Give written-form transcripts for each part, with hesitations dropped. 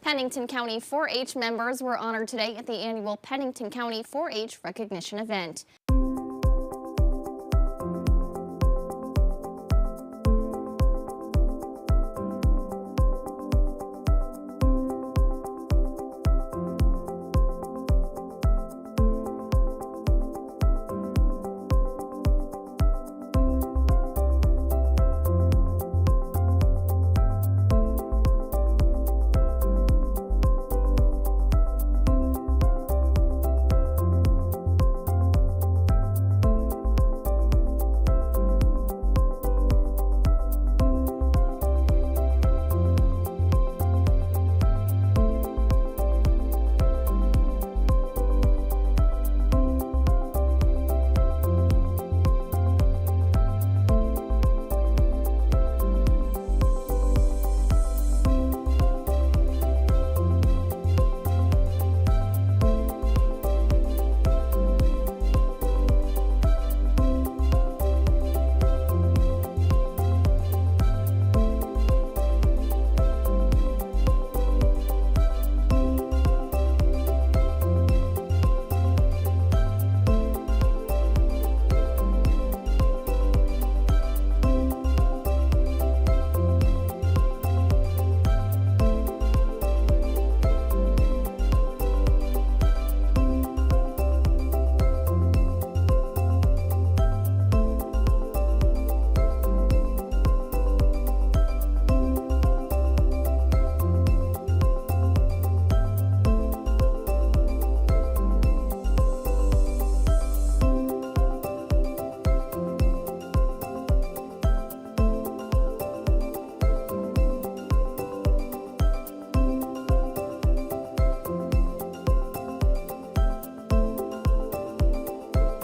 Pennington County 4-H members were honored today at the annual Pennington County 4-H recognition event.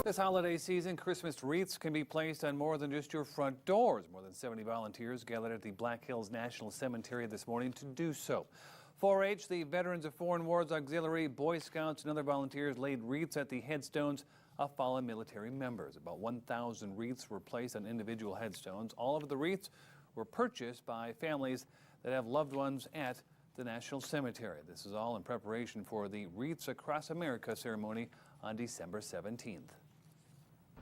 This holiday season, Christmas wreaths can be placed on more than just your front doors. More than 70 volunteers gathered at the Black Hills National Cemetery this morning to do so. 4-H, the Veterans of Foreign Wars Auxiliary, Boy Scouts, and other volunteers laid wreaths at the headstones of fallen military members. About 1,000 wreaths were placed on individual headstones. All of the wreaths were purchased by families that have loved ones at the National Cemetery. This is all in preparation for the Wreaths Across America ceremony on December 17th.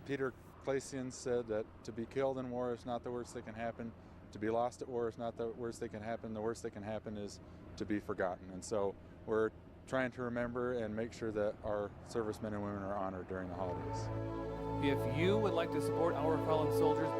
Peter Clasian said that to be killed in war is not the worst that can happen. To be lost at war is not the worst that can happen. The worst that can happen is to be forgotten. And so we're trying to remember and make sure that our servicemen and women are honored during the holidays. If you would like to support our fallen soldiers,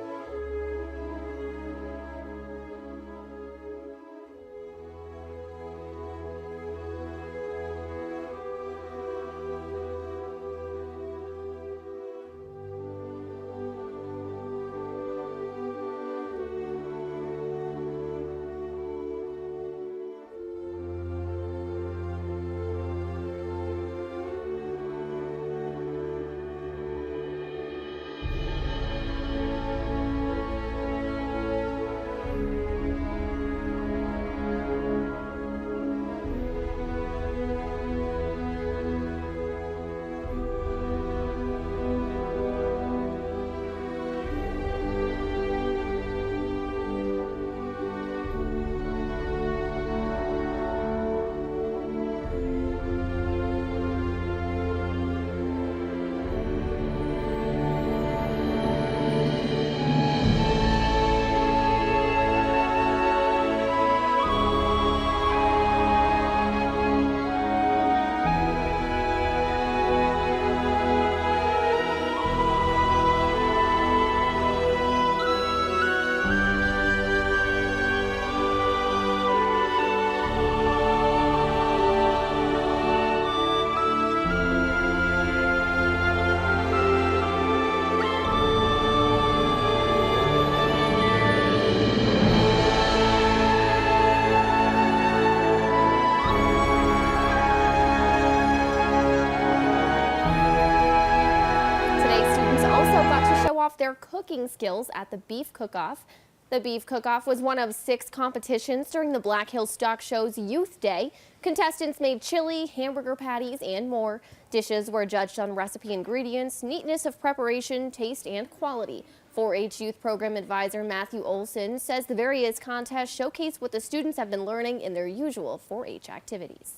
their cooking skills at the Beef Cook-Off. The Beef Cook-Off was one of 6 competitions during the Black Hills Stock Show's Youth Day. Contestants made chili, hamburger patties, and more. Dishes were judged on recipe ingredients, neatness of preparation, taste, and quality. 4-H Youth Program Advisor Matthew Olson says the various contests showcase what the students have been learning in their usual 4-H activities.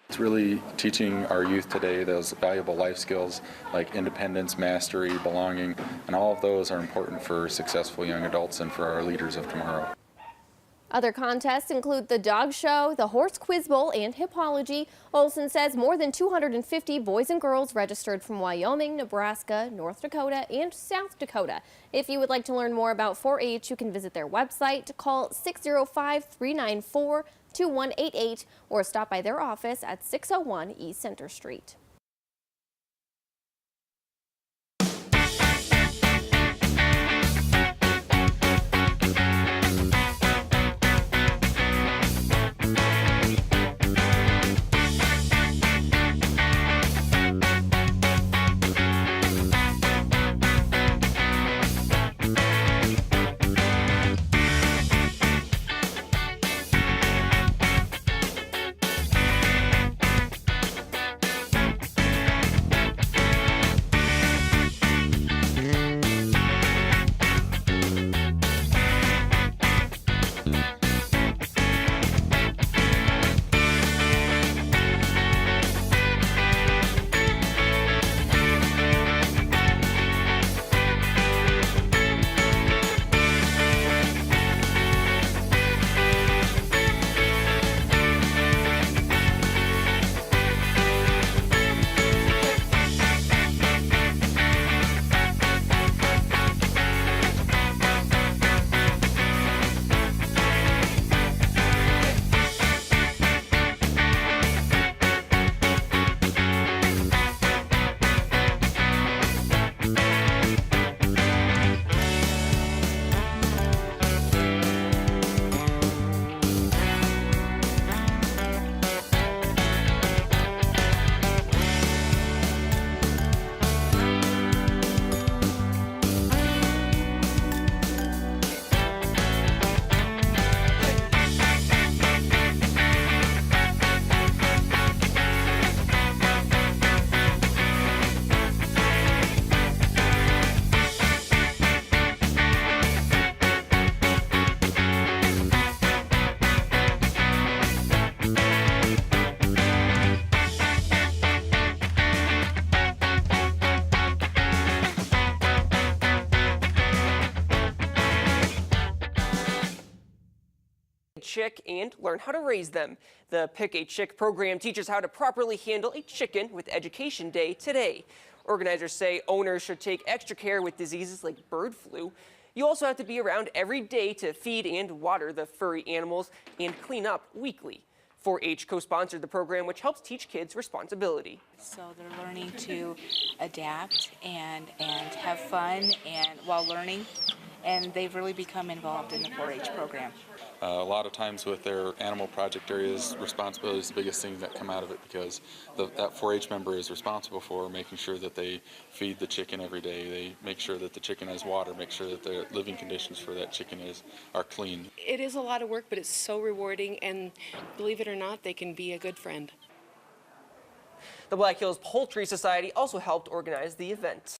It's really teaching our youth today those valuable life skills like independence, mastery, belonging, and all of those are important for successful young adults and for our leaders of tomorrow. Other contests include the dog show, the horse quiz bowl, and hippology. Olson says more than 250 boys and girls registered from Wyoming, Nebraska, North Dakota, and South Dakota. If you would like to learn more about 4-H, you can visit their website, call 605-394-2188, or stop by their office at 601 East Center Street. Chick and learn how to raise them. The Pick a Chick program teaches how to properly handle a chicken with Education Day today. Organizers say owners should take extra care with diseases like bird flu. You also have to be around every day to feed and water the furry animals and clean up weekly. 4-H co-sponsored the program, which helps teach kids responsibility. So they're learning to adapt and have fun and while learning, and they've really become involved in the 4-H program. A lot of times with their animal project areas, responsibility is the biggest thing that come out of it, because that 4-H member is responsible for making sure that they feed the chicken every day. They make sure that the chicken has water, make sure that the living conditions for that chicken are clean. It is a lot of work, but it's so rewarding, and believe it or not, they can be a good friend. The Black Hills Poultry Society also helped organize the event.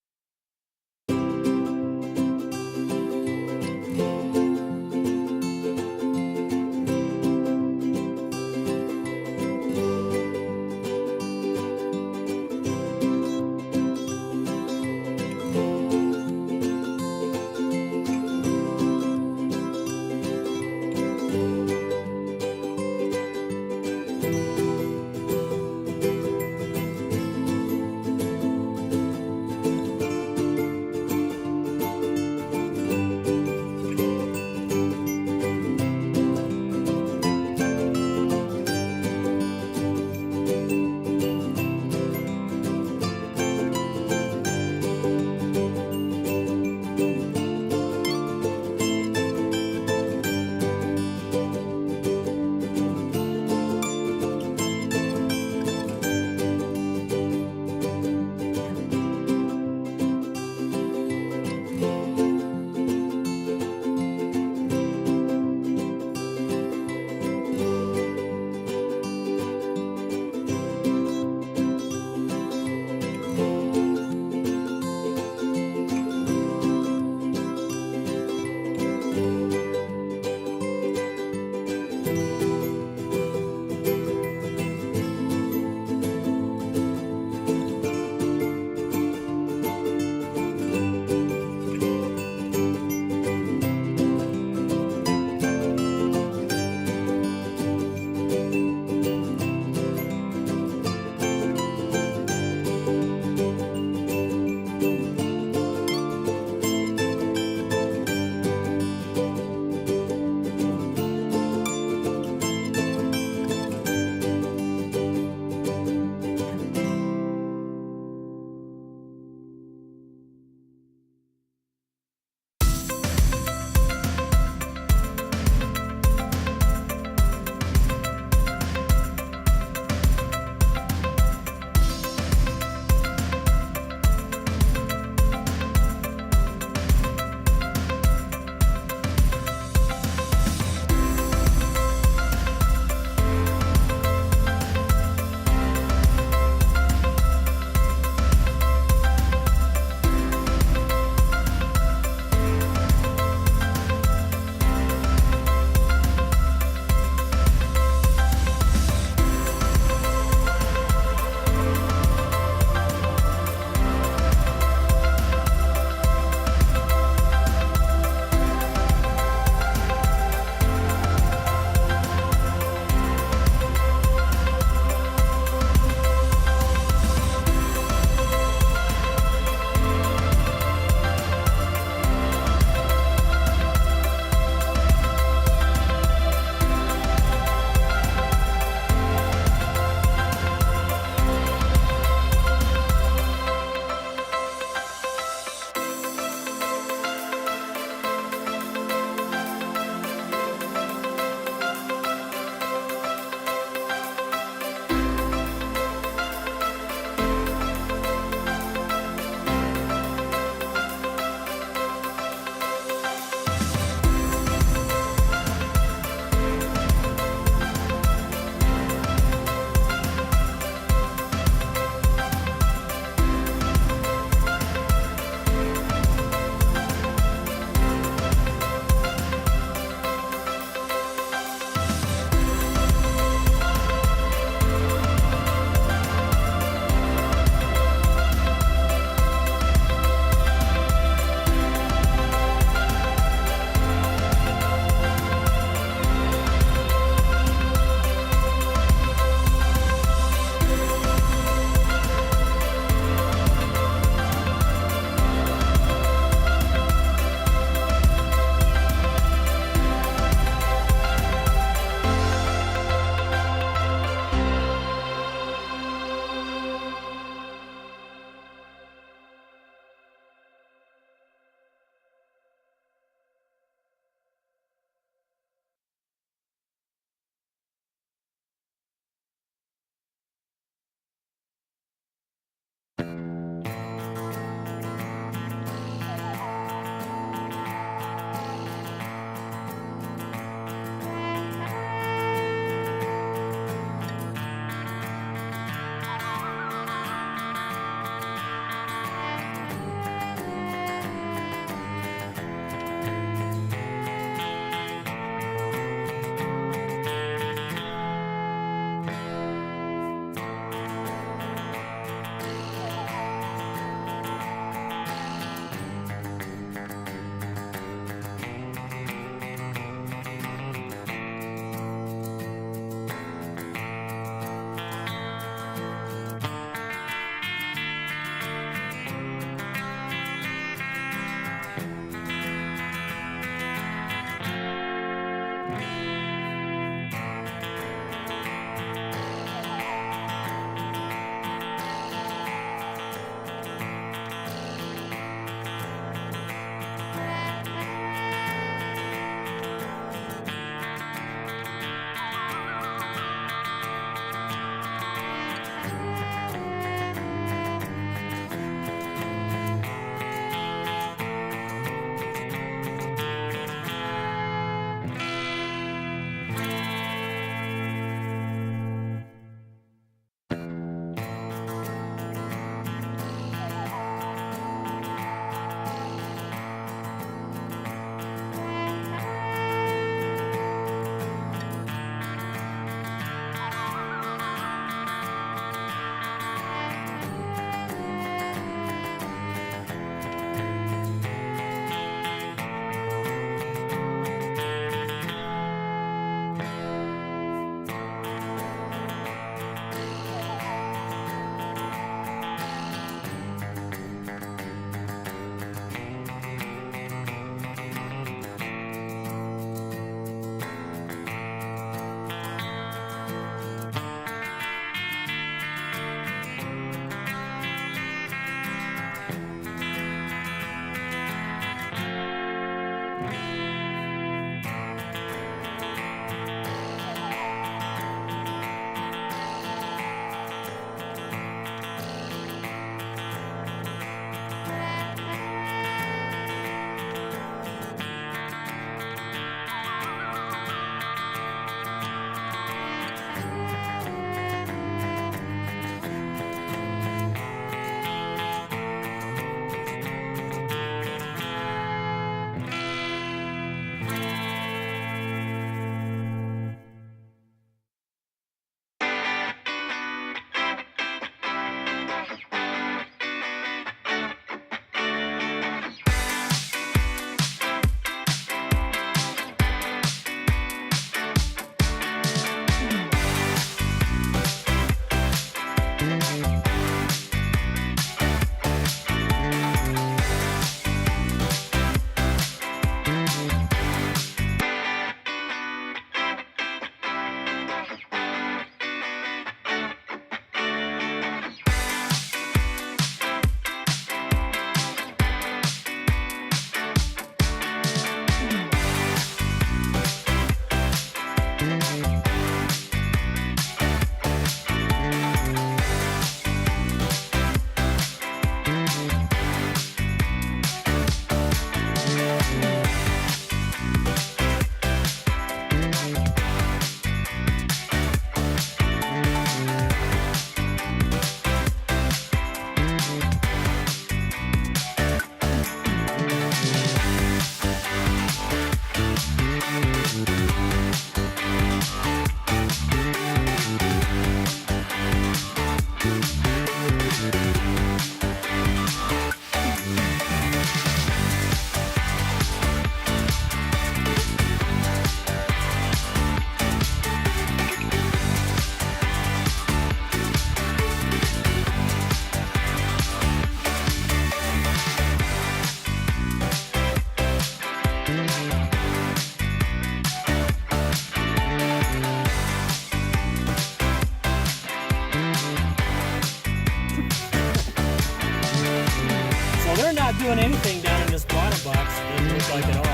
doing anything down in this bottom box. Doesn't look like at all.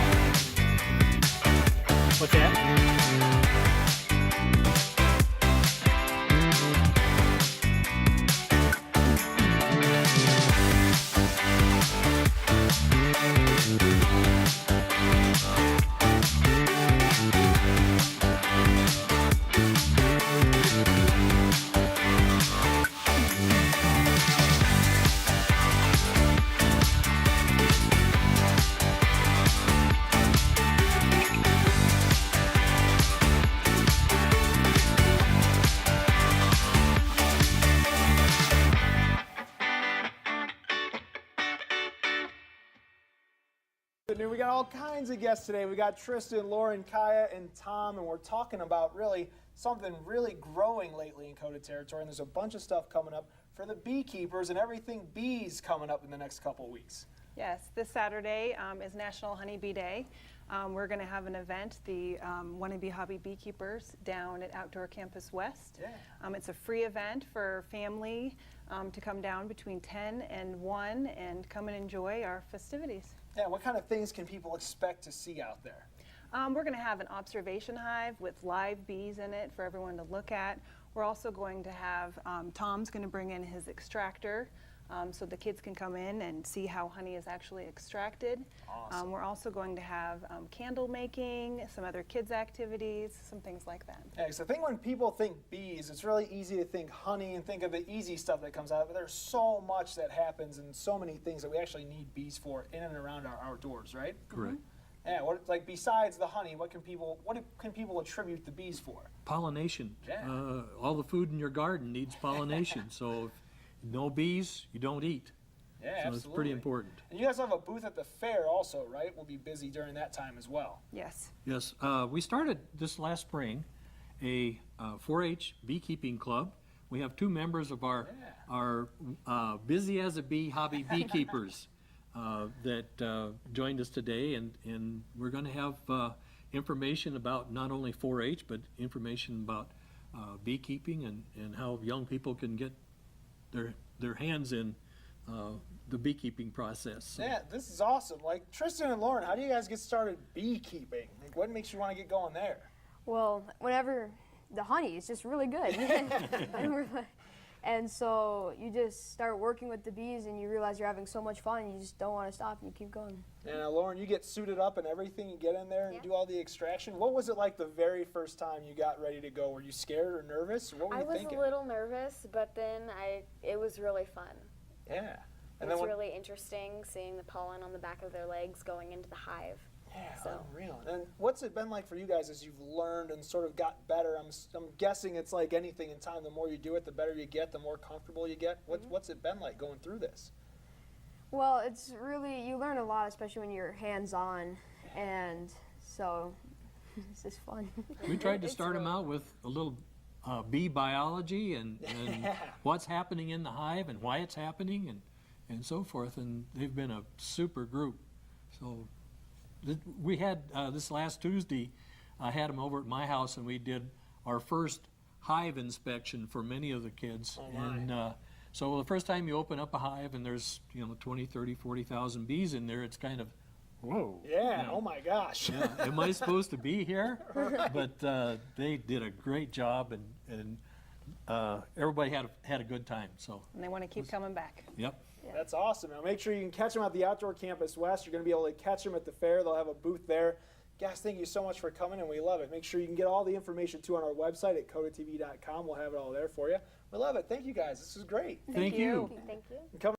What's that? We got all kinds of guests today. We got Tristan, Lauren, Kaya, and Tom, and we're talking about really something really growing lately in Coda territory, and there's a bunch of stuff coming up for the beekeepers and everything bees coming up in the next couple weeks. Yes, this Saturday is National Honeybee Day. We're going to have an event, the Wannabe Hobby Beekeepers, down at Outdoor Campus West. Yeah. It's a free event for family to come down between 10 and 1 and come and enjoy our festivities. Yeah, what kind of things can people expect to see out there? We're going to have an observation hive with live bees in it for everyone to look at. We're also going to have, Tom's going to bring in his extractor so the kids can come in and see how honey is actually extracted. Awesome. We're also going to have candle making, some other kids activities, some things like that. Yeah, because I think when people think bees, it's really easy to think honey and think of the easy stuff that comes out of it. But there's so much that happens and so many things that we actually need bees for in and around our outdoors, right? Correct. Yeah, like besides the honey, what can people attribute the bees for? Pollination. Yeah. All the food in your garden needs pollination. So if no bees, you don't eat. Yeah, so absolutely. it's pretty important. And you guys have a booth at the fair also, right? We'll be busy during that time as well. Yes. Yes, we started this last spring a 4-H beekeeping club. We have 2 members of our busy as a bee hobby beekeepers that joined us today, and we're going to have information about not only 4-H but information about beekeeping and how young people can get their hands in the beekeeping process. So. Yeah, this is awesome. Like Tristan and Lauren, how do you guys get started beekeeping? Like, what makes you want to get going there? Well, whenever the honey is just really good. And so you just start working with the bees and you realize you're having so much fun and you just don't want to stop and you keep going. And Lauren, you get suited up and everything, you get in there and do all the extraction. What was it like the very first time you got ready to go? Were you scared or nervous? Or what were you thinking? I was a little nervous, but then it was really fun. Yeah. And it was really interesting seeing the pollen on the back of their legs going into the hive. Yeah, so. unreal. And what's it been like for you guys as you've learned and sort of got better? I'm guessing it's like anything in time. The more you do it, the better you get, the more comfortable you get. What's it been like going through this? Well, it's really, you learn a lot, especially when you're hands-on, and so it's just fun. We tried to start them out with a little bee biology and what's happening in the hive and why it's happening and so forth, and they've been a super group. So we had this last Tuesday, I had them over at my house and we did our first hive inspection for many of the kids. And so the first time you open up a hive and there's 20, 30, 40,000 bees in there, it's kind of, whoa. Yeah, oh my gosh. Yeah, am I supposed to be here? But they did a great job and everybody had a good time. So. And they want to keep coming back. Yep. Yeah. That's awesome. Now make sure you can catch them at the Outdoor Campus West. You're going to be able to catch them at the fair. They'll have a booth there. Guys, thank you so much for coming, and we love it. Make sure you can get all the information, too, on our website at codatv.com. We'll have it all there for you. We love it. Thank you, guys. This is great. Thank you. Thank you. Come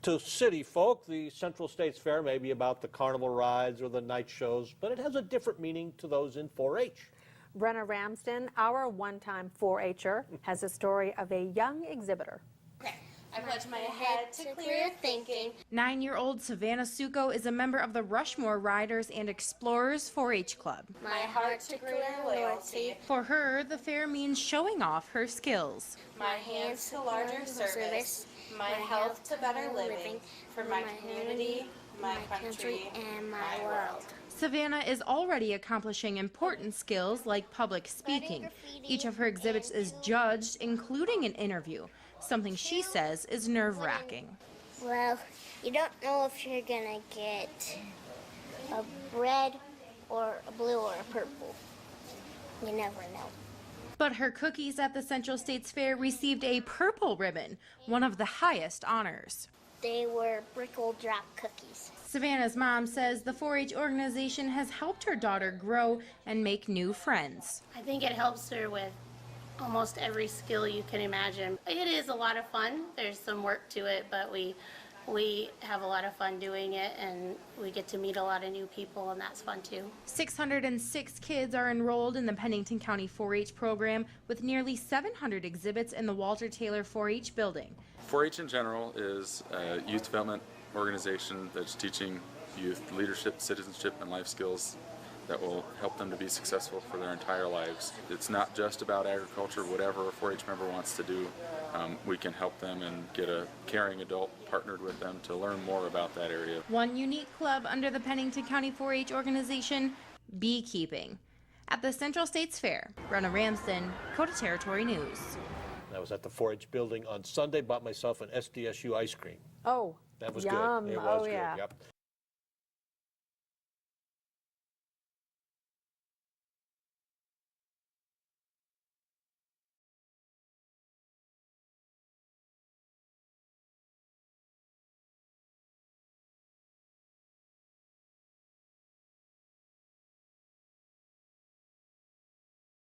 To city folk, the Central States Fair may be about the carnival rides or the night shows, but it has a different meaning to those in 4-H. Brenna Ramsden, our one-time 4-H'er, has a story of a young exhibitor. I pledge my head to clear thinking. 9-year-old Savannah Suko is a member of the Rushmore Riders and Explorers 4-H Club. My heart to clear loyalty. For her, the fair means showing off her skills. My hands to larger service. My health to better living. For my community, my country, and my world. Savannah is already accomplishing important skills like public speaking. Each of her exhibits is judged, including an interview, something she says is nerve-wracking. Well, you don't know if you're gonna get a red or a blue or a purple. You never know. But her cookies at the Central States Fair received a purple ribbon, one of the highest honors. They were Brickle Drop cookies. Savannah's mom says the 4-H organization has helped her daughter grow and make new friends. I think it helps her with almost every skill you can imagine. It is a lot of fun. There's some work to it, but we have a lot of fun doing it, and we get to meet a lot of new people, and that's fun too. 606 kids are enrolled in the Pennington County 4-H program, with nearly 700 exhibits in the Walter Taylor 4-H building. 4-H in general is a youth development organization that's teaching youth leadership, citizenship, and life skills that will help them to be successful for their entire lives. It's not just about agriculture. Whatever a 4-H member wants to do, we can help them and get a caring adult partnered with them to learn more about that area. One unique club under the Pennington County 4-H organization, beekeeping. At the Central States Fair, Brenna Ramsden, Dakota Territory News. I was at the 4-H building on Sunday, bought myself an SDSU ice cream. Oh, That was yum. good. It was Oh, good. yeah. Yep.